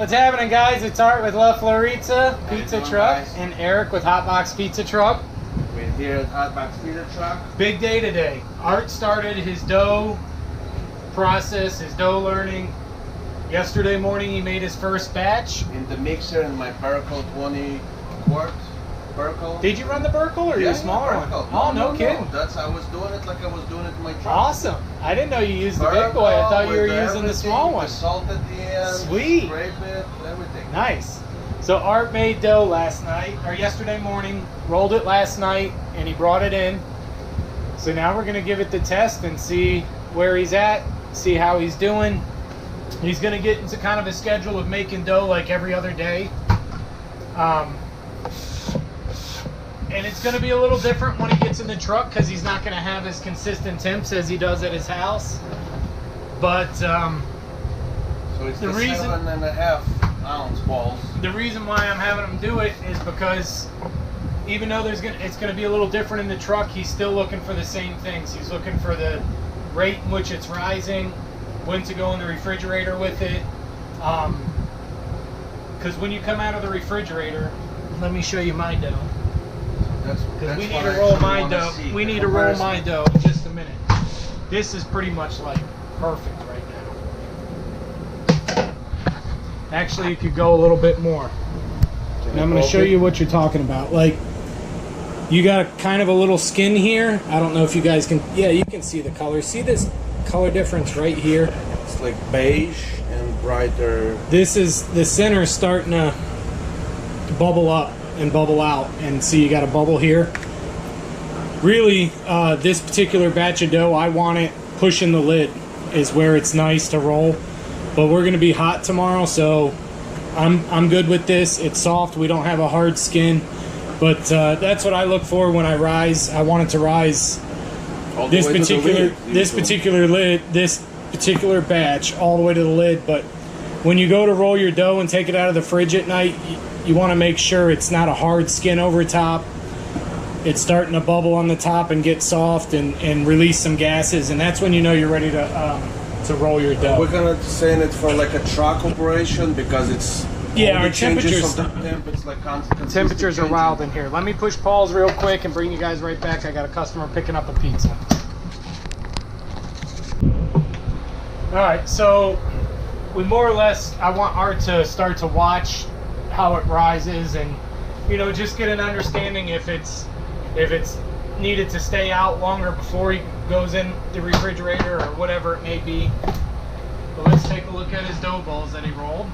What's happening, guys? It's Art with La Florizza Pizza doing, Truck guys? and Eric with Hotbox Pizza Truck. We're here at Hotbox Pizza Truck. Big day today. Art started his dough process, his dough learning. Yesterday morning he made his first batch. In the mixer in my Burkle 20 quart. Burkle. Did you run the Burkle or the smaller one? Burkle. Oh, no kidding. That's I was doing it like I was doing it in my truck. Awesome. I didn't know you used the big boy. I thought you were using the small one. The salt at the end. Sweet. Scrape it, everything. Nice. So Art made dough last night, or yesterday morning, rolled it last night, and he brought it in. So now we're gonna give it the test and see where he's at, see how he's doing. He's gonna get into kind of a schedule of making dough like every other day. And it's gonna be a little different when he gets in the truck because he's not gonna have as consistent temps as he does at his house. But so it's the reason 7.5 ounce balls. the reason why I'm having him do it is because even though it's gonna be a little different in the truck, he's still looking for the same things. He's looking for the rate in which it's rising, when to go in the refrigerator with it. Because when you come out of the refrigerator, let me show you my dough. Because we need to roll my dough. We need to roll my dough in just a minute. This is pretty much like perfect right now. Actually, you could go a little bit more. And I'm going to show you what you're talking about. Like, you got kind of a little skin here. I don't know if you guys can. Yeah, you can see the color. See this color difference right here? It's like beige and brighter. This is the center starting to bubble up and bubble out, and see you got a bubble here. Really, this particular batch of dough, I want it pushing the lid is where it's nice to roll. But we're going to be hot tomorrow, so I'm good with this. It's soft. We don't have a hard skin, but that's what I look for when I rise. I want it to rise this particular batch all the way to the lid. But when you go to roll your dough and take it out of the fridge at night, you want to make sure it's not a hard skin over top. It's starting to bubble on the top and get soft and release some gases, and that's when you know you're ready to roll your dough. We're gonna send it for like a truck operation because it's our temperatures. It's like constant Temperatures are wild in here. Let me push pause real quick and bring you guys right back. I got a customer picking up a pizza. All right, so we more or less, I want Art to start to watch how it rises and, you know, just get an understanding if it's needed to stay out longer before he goes in the refrigerator or whatever it may be. But let's take a look at his dough balls that he rolled.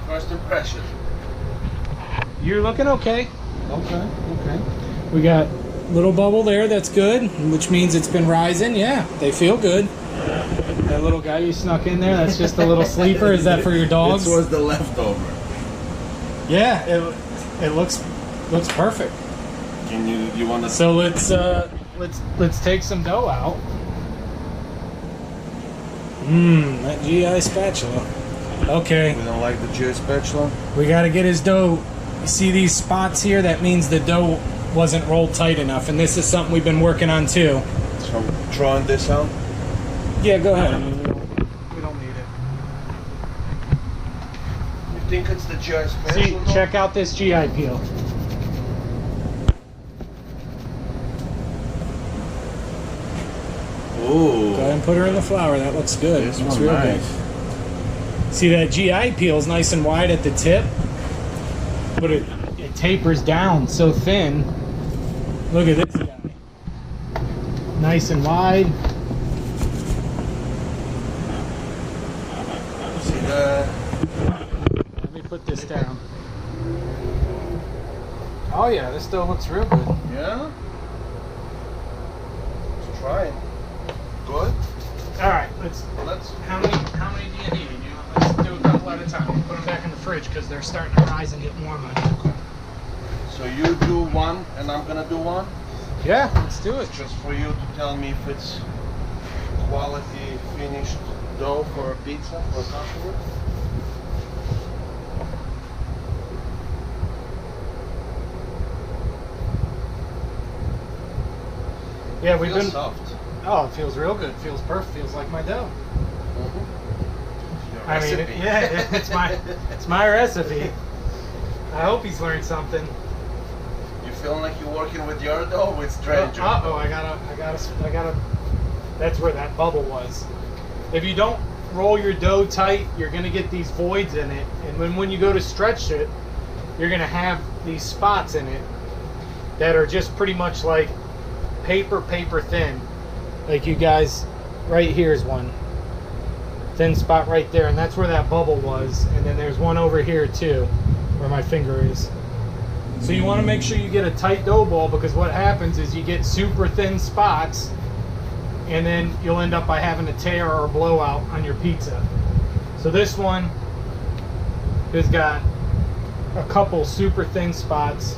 First impression. You're looking okay. Okay. We got a little bubble there, that's good, which means it's been rising. Yeah, they feel good. That little guy you snuck in there, that's just a little sleeper. Is that for your dogs? This was the leftover. Yeah, it looks perfect. Can you want to? So let's take some dough out. That GI spatula. Okay. We don't like the GI spatula. We got to get his dough. You see these spots here? That means the dough wasn't rolled tight enough, and this is something we've been working on too. So I'm drawing this out. Yeah, go ahead. We don't need it. You think it's the GI spatula? See, check out this GI peel. Ooh. Go ahead and put her in the flour. That looks good. This looks one's real nice. good. See, that GI peel is nice and wide at the tip, but it tapers down so thin. Look at this guy. Nice and wide. See that? Let me put this down. Oh yeah, this still looks real good. Yeah. Let's try it. Good. All right, let's. How many do you need? You know, let's do a couple at a time. Put them back in the fridge because they're starting to rise and get warmer. So you do one, and I'm gonna do one. Yeah, let's do it. Just for you to tell me if it's quality finished dough for a pizza for a customer. Yeah, we've been. Soft. Oh, it feels real good. Feels perfect. Feels like my dough. Mm-hmm. I mean, Recipe. yeah, it's my recipe. I hope he's learned something. You feeling like you're working with your dough or with stranger? I gotta. That's where that bubble was. If you don't roll your dough tight, you're gonna get these voids in it, and when you go to stretch it, you're gonna have these spots in it that are just pretty much like paper thin. Like you guys, right here is one thin spot right there, and that's where that bubble was. And then there's one over here too, where my finger is. So you want to make sure you get a tight dough ball, because what happens is you get super thin spots, and then you'll end up by having a tear or a blowout on your pizza. So this one has got a couple super thin spots,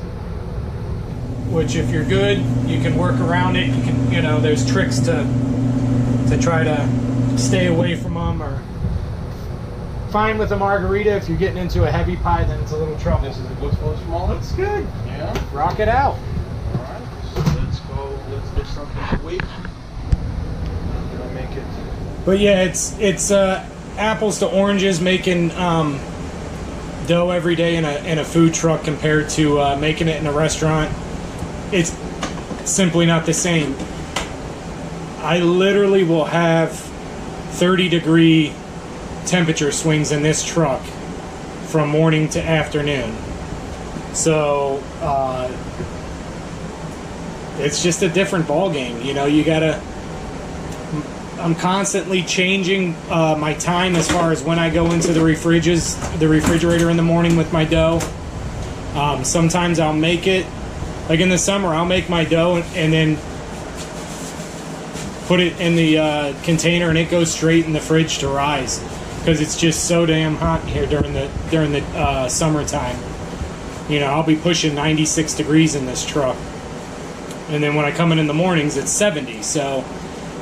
which if you're good, you can work around it. You can, you know, there's tricks to try to stay away from them, or fine with a margarita. If you're getting into a heavy pie, then it's a little trouble. This is a good for small. Looks good. Yeah. Rock it out. Alright, so let's go, let's do something quick. I'm gonna make it. But yeah, it's apples to oranges making dough every day in a food truck compared to making it in a restaurant. It's simply not the same. I literally will have 30-degree temperature swings in this truck from morning to afternoon. So it's just a different ball game. You know, you gotta. I'm constantly changing my time as far as when I go into the refrigerator in the morning with my dough. Sometimes I'll make it, like in the summer, I'll make my dough and then put it in the container, and it goes straight in the fridge to rise, because it's just so damn hot here during the summertime. You know, I'll be pushing 96 degrees in this truck, and then when I come in the mornings, it's 70. So,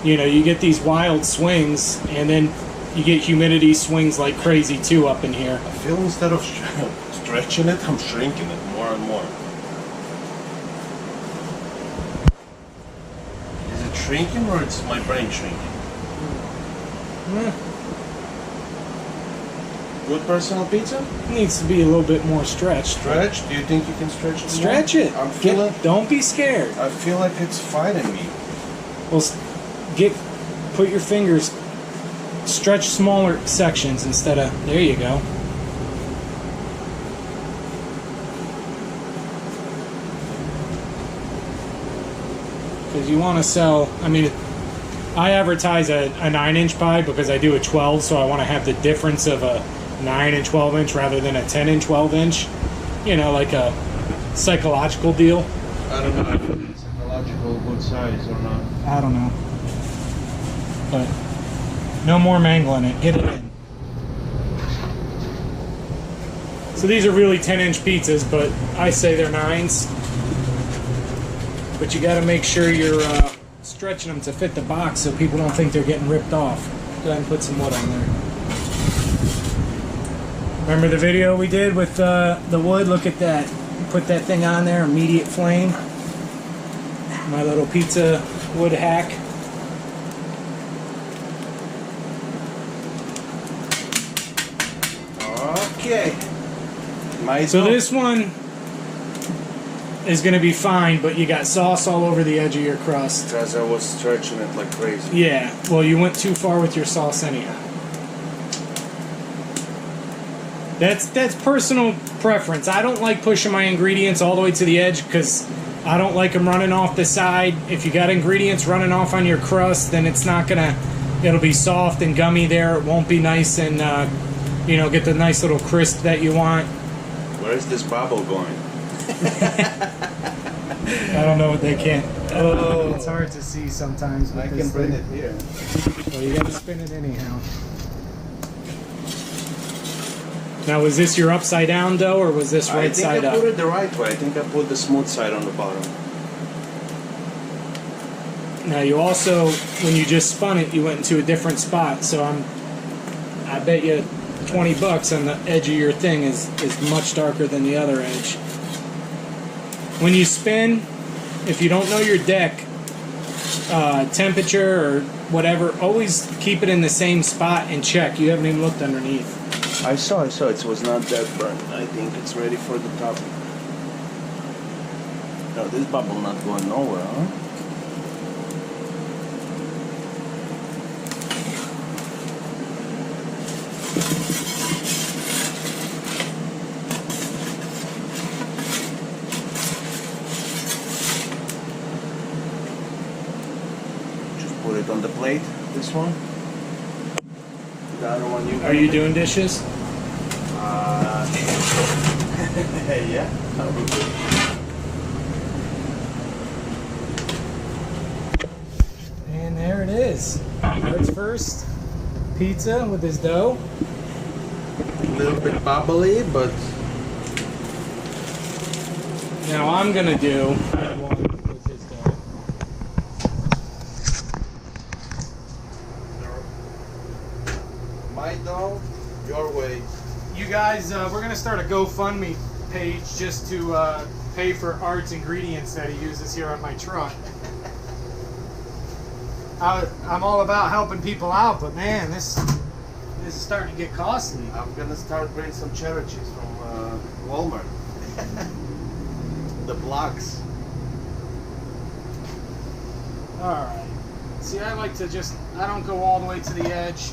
you know, you get these wild swings, and then you get humidity swings like crazy too up in here. I feel instead of stretching it, I'm shrinking it more and more. Is it shrinking or it's my brain shrinking? Good personal pizza? It needs to be a little bit more stretched. Stretch? Do you think you can stretch it? Stretch more? it. I'm feeling. Don't be scared. I feel like it's fighting me. Well, put your fingers, stretch smaller sections instead of, there you go. Because you want to sell, I mean, I advertise a 9-inch pie because I do a 12, so I want to have the difference of a 9 and 12-inch rather than a 10 and 12-inch. You know, like a psychological deal. I don't know if it's psychological good size or not. I don't know. But no more mangling it. Get it in. So these are really 10-inch pizzas, but I say they're 9s. But you got to make sure you're stretching them to fit the box so people don't think they're getting ripped off. Go ahead and put some wood on there. Remember the video we did with the wood? Look at that. Put that thing on there, immediate flame. My little pizza wood hack. Okay. So this one is going to be fine, but you got sauce all over the edge of your crust. Because I was stretching it like crazy. Yeah, well, you went too far with your sauce anyhow. That's personal preference. I don't like pushing my ingredients all the way to the edge because I don't like them running off the side. If you got ingredients running off on your crust, then it's not gonna. It'll be soft and gummy there. It won't be nice and you know, get the nice little crisp that you want. Where's this bubble going? I don't know what they can't. Oh, it's hard to see sometimes. I can bring it here. Well, you gotta spin it anyhow. Now, was this your upside down dough, or was this right side up? I think I put it the right way. I think I put the smooth side on the bottom. Now, you also, when you just spun it, you went into a different spot. So I bet you $20 on the edge of your thing is much darker than the other edge. When you spin, if you don't know your deck temperature or whatever, always keep it in the same spot and check. You haven't even looked underneath. I saw. It was not that burnt. I think it's ready for the top. No, this bubble not going nowhere, huh? Just put it on the plate, this one. The other one you Are you doing dishes? yeah, that'll be good. And there it is. Art's first pizza with his dough. A little bit bubbly, but Now I'm gonna do one with his dough. my dough, your way. You guys, we're gonna start a GoFundMe page just to pay for Art's ingredients that he uses here on my truck. I'm all about helping people out, but man, this is starting to get costly. I'm gonna start bringing some cheddar cheese from Walmart. The blocks. All right. See, I like to I don't go all the way to the edge.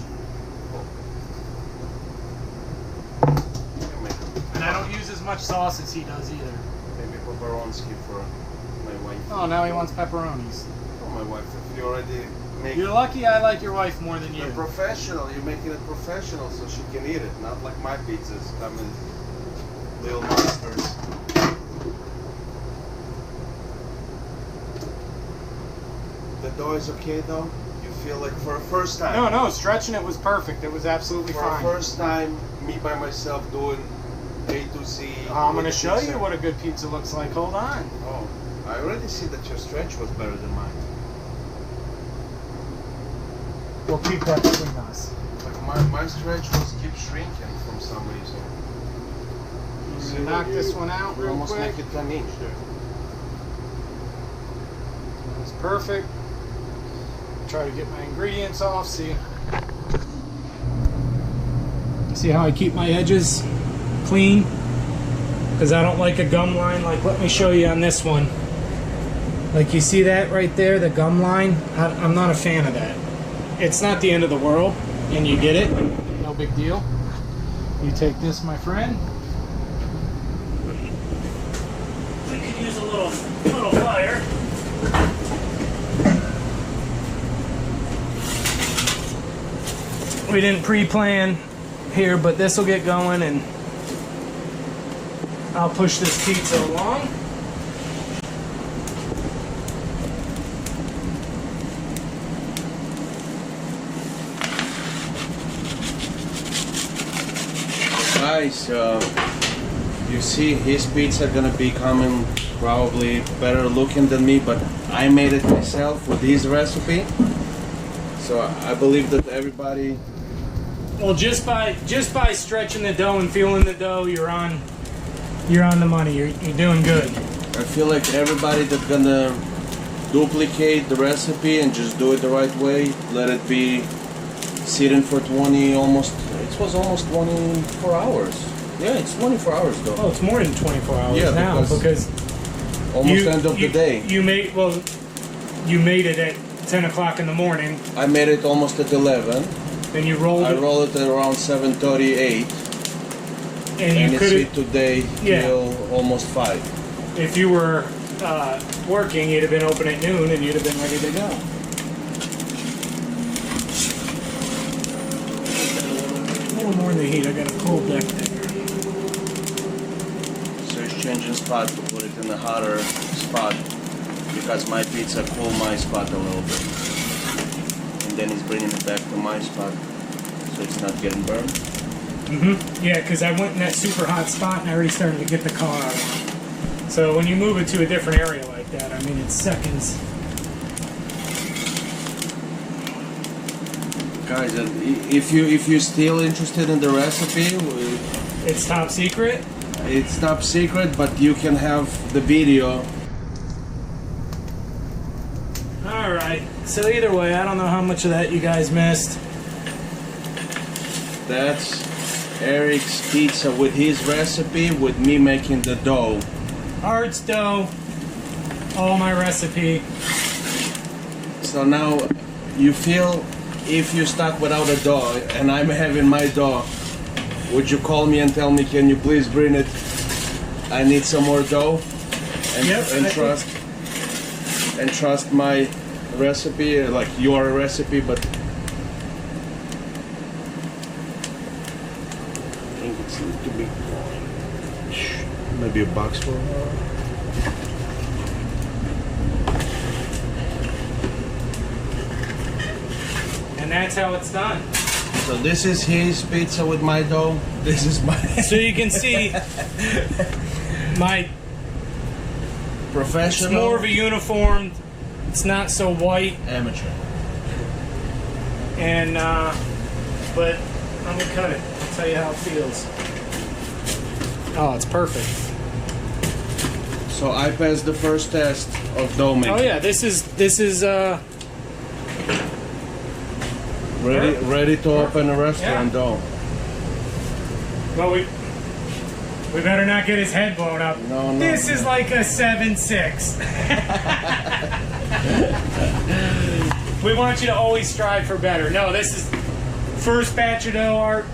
And I don't use as much sauce as he does either. Maybe pepperonski for my wife. Oh, now he wants pepperonis. Oh, my wife. If you already make You're lucky I like your wife more than you. it professional, you're making it professional so she can eat it, not like my pizzas come in little monsters. The dough is okay though? You feel like for a first time? No, stretching it was perfect. It was absolutely For fine. a first time, me by myself doing A to Z. I'm going to with show pizza. you what a good pizza looks like. Hold on. Oh, I already see that your stretch was better than mine. We'll keep that between us. Like my stretch was keep shrinking from some reason. See, Knock you- this one out you real almost quick. make it an inch there. It's perfect. Try to get my ingredients off. See how I keep my edges clean? Because I don't like a gum line. Like, let me show you on this one. Like, you see that right there, the gum line? I'm not a fan of that. It's not the end of the world, and you get it. No big deal. You take this, my friend. We could use a little fire. We didn't pre-plan here, but this will get going, and I'll push this pizza along. Guys, you see his pizza gonna be coming probably better looking than me, but I made it myself with his recipe. So I believe that everybody. Well, just by stretching the dough and feeling the dough, you're on the money. You're doing good. I feel like everybody that's gonna duplicate the recipe and just do it the right way, let it be sitting for 20 almost. It was almost 24 hours. Yeah, it's 24 hours though. Oh, it's more than 24 hours Yeah, now because almost end of the day. You made it at 10 o'clock in the morning. I made it almost at 11. Then you rolled I it, roll it at around 7:38, and and you it's could sweet have. today Yeah. till almost 5. If you were working, you'd have been open at noon, and you'd have been ready to go. A little more in the heat. I got a cold deck there. So he's changing spot to put it in a hotter spot because my pizza cool my spot a little bit. And then he's bringing it back to my spot so it's not getting burned. Yeah, because I went in that super hot spot, and I already started to get the car out. So when you move it to a different area like that, I mean, it's seconds. Guys, if you're still interested in the recipe, It's top secret. it's top secret, but you can have the video. All right. So either way, I don't know how much of that you guys missed. That's Eric's pizza with his recipe, with me making the dough. Art's dough, all my recipe. So now you feel if you're stuck without a dough and I'm having my dough, would you call me and tell me, can you please bring it? I need some more dough. And, Yep, and I trust my recipe, like your recipe, but I think it's need to be maybe a box full. And that's how it's done. So this is his pizza with my dough. This is my So you can see my, it's professional more of a uniform. It's not so white. amateur. And, but I'm gonna cut it. I'll tell you how it feels. Oh, it's perfect. So I passed the first test of dough making. Oh yeah, this is Ready to open a restaurant Yeah. dough. well we better not get his head blown up. No, no, This no. is like a 7.6. We want you to always strive for better. No, this is first batch of dough, Art.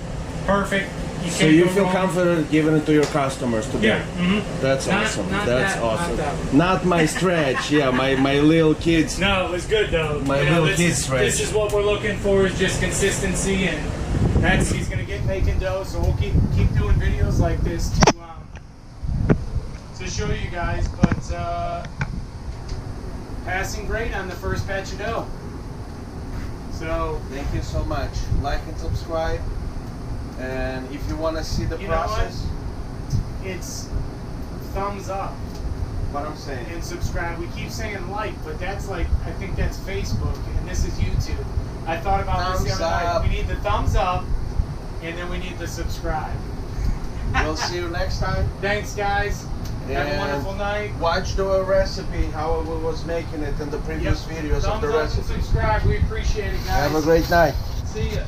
Perfect. So you go feel wrong. confident giving it to your customers today? Yeah. Mm-hmm. That's Not- awesome. not That's that, not awesome. that one. Not my stretch. Yeah, my little kids. No, it was good though. My You know, little this kid's is what we're looking for is just consistency, and that's he's gonna get making dough. So we'll keep doing videos like this to show you guys. But passing grade on the first batch of dough. So Thank you so much. Like and subscribe. And if you want to see the You know what? process, it's thumbs up what I'm saying. and subscribe. We keep saying like, but that's like I think that's Facebook, and this is YouTube. I thought about this the Thumbs other up. night. We need the thumbs up, and then we need the subscribe. We'll see you next time. Thanks, guys. Have a And wonderful night. watch the recipe, how I was making it in the previous videos of Thumbs the up and recipe. subscribe. We appreciate it, guys. Have a great night. See ya.